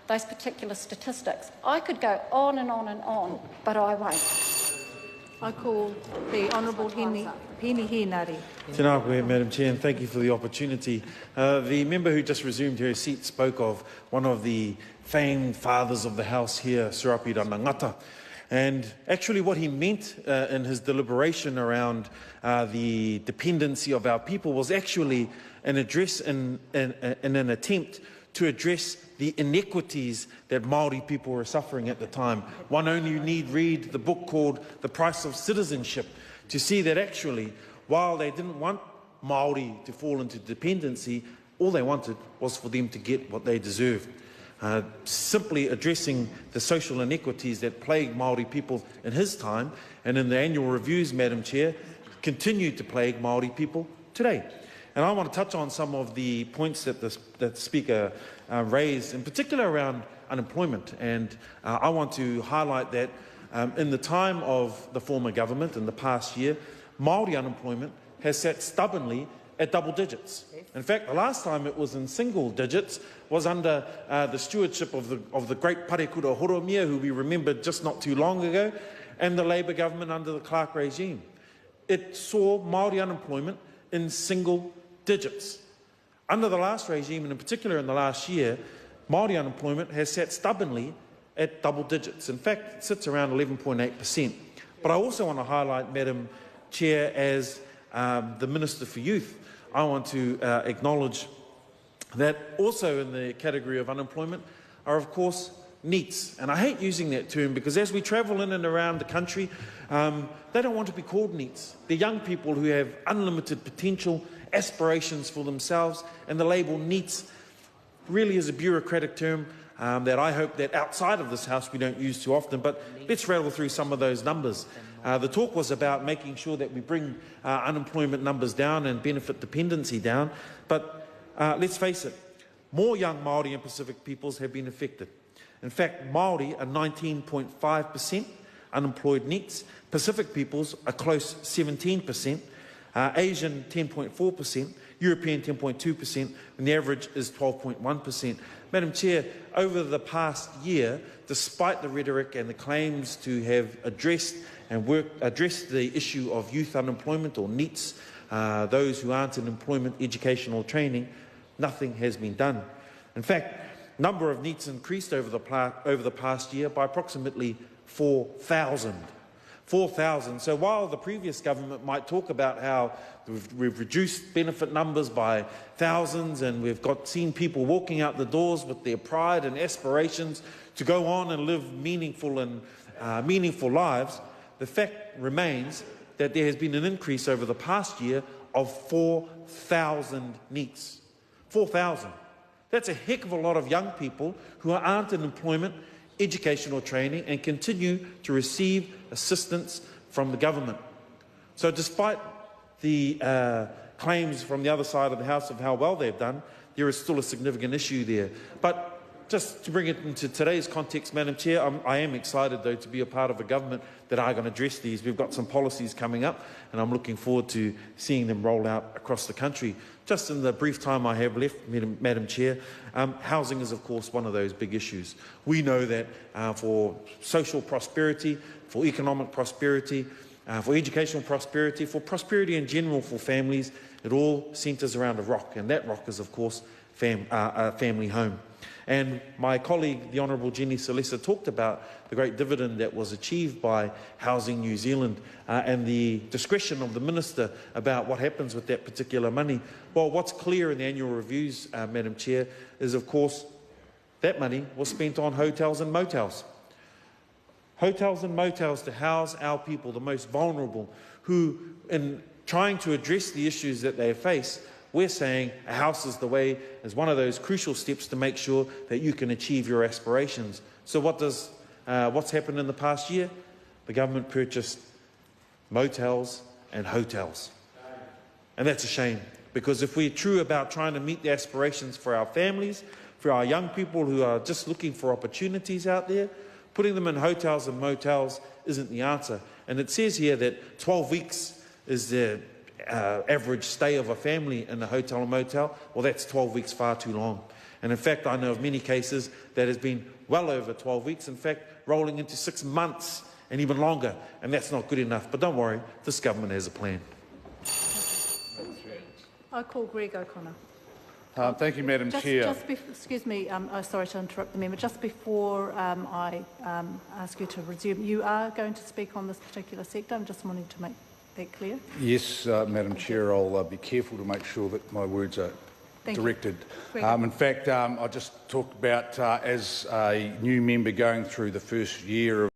those particular statistics. I could go on and on and on, but I won't. I call the Honourable Peeni Henare. Tēnā koe, Madam Chair, and thank you for the opportunity. The member who just resumed her seat spoke of one of the famed fathers of the House here, Surapi Ranangata. And actually what he meant in his deliberation around the dependency of our people was actually an address in an attempt to address the inequities that Māori people were suffering at the time. One only need read the book called The Price of Citizenship to see that actually, while they didn't want Māori to fall into dependency, all they wanted was for them to get what they deserved. Simply addressing the social inequities that plagued Māori people in his time, and in the annual reviews, Madam Chair, continue to plague Māori people today. And I want to touch on some of the points that the Speaker raised, in particular around unemployment. And I want to highlight that in the time of the former government, in the past year, Māori unemployment has sat stubbornly at double digits. In fact, the last time it was in single digits was under the stewardship of the great Parekura Horomia, who we remembered just not too long ago, and the Labour government under the Clark regime. It saw Māori unemployment in single digits. Under the last regime, and in particular in the last year, Māori unemployment has sat stubbornly at double digits. In fact, it sits around 11.8%. But I also want to highlight, Madam Chair, as the Minister for Youth, I want to acknowledge that also in the category of unemployment are, of course, NEETs. And I hate using that term because as we travel in and around the country, they don't want to be called NEETs. They're young people who have unlimited potential, aspirations for themselves, and the label NEETs really is a bureaucratic term that I hope that outside of this House we don't use too often, but let's rattle through some of those numbers. The talk was about making sure that we bring unemployment numbers down and benefit dependency down, but let's face it, more young Māori and Pacific peoples have been affected. In fact, Māori are 19.5% unemployed NEETs, Pacific peoples are close 17%, Asian 10.4%, European 10.2%, and the average is 12.1%. Madam Chair, over the past year, despite the rhetoric and the claims to have addressed the issue of youth unemployment or NEETs, those who aren't in employment, education or training, nothing has been done. In fact, number of NEETs increased over the past year by approximately 4,000. 4,000. So while the previous government might talk about how we've reduced benefit numbers by thousands and we've seen people walking out the doors with their pride and aspirations to go on and live meaningful lives, the fact remains that there has been an increase over the past year of 4,000 NEETs. 4,000. That's a heck of a lot of young people who aren't in employment, education or training and continue to receive assistance from the government. So despite the claims from the other side of the House of how well they've done, there is still a significant issue there. But just to bring it into today's context, Madam Chair, I am excited, though, to be a part of a government that are going to address these. We've got some policies coming up, and I'm looking forward to seeing them roll out across the country. Just in the brief time I have left, Madam Chair, housing is, of course, one of those big issues. We know that for social prosperity, for economic prosperity, for educational prosperity, for prosperity in general for families, it all centres around a rock, and that rock is, of course, a family home. And my colleague, the Honourable Jenny Salesa, talked about the great dividend that was achieved by Housing New Zealand and the discretion of the Minister about what happens with that particular money. Well, what's clear in the annual reviews, Madam Chair, is, of course, that money was spent on hotels and motels. Hotels and motels to house our people, the most vulnerable, who, in trying to address the issues that they face, we're saying a house is the way, is one of those crucial steps to make sure that you can achieve your aspirations. So what's happened in the past year? The government purchased motels and hotels. And that's a shame, because if we're true about trying to meet the aspirations for our families, for our young people who are just looking for opportunities out there, putting them in hotels and motels isn't the answer. And it says here that 12 weeks is the average stay of a family in a hotel or motel. Well, that's 12 weeks far too long. And in fact, I know of many cases that has been well over 12 weeks, in fact, rolling into 6 months and even longer, and that's not good enough. But don't worry, this government has a plan. I call Greg O'Connor. Thank you, Madam Chair. Excuse me, sorry to interrupt the member. Just before I ask you to resume, you are going to speak on this particular sector. I'm just wanting to make that clear. Yes, Madam Chair, I'll be careful to make sure that my words are directed. In fact, I just talked about, as a new member going through the first year of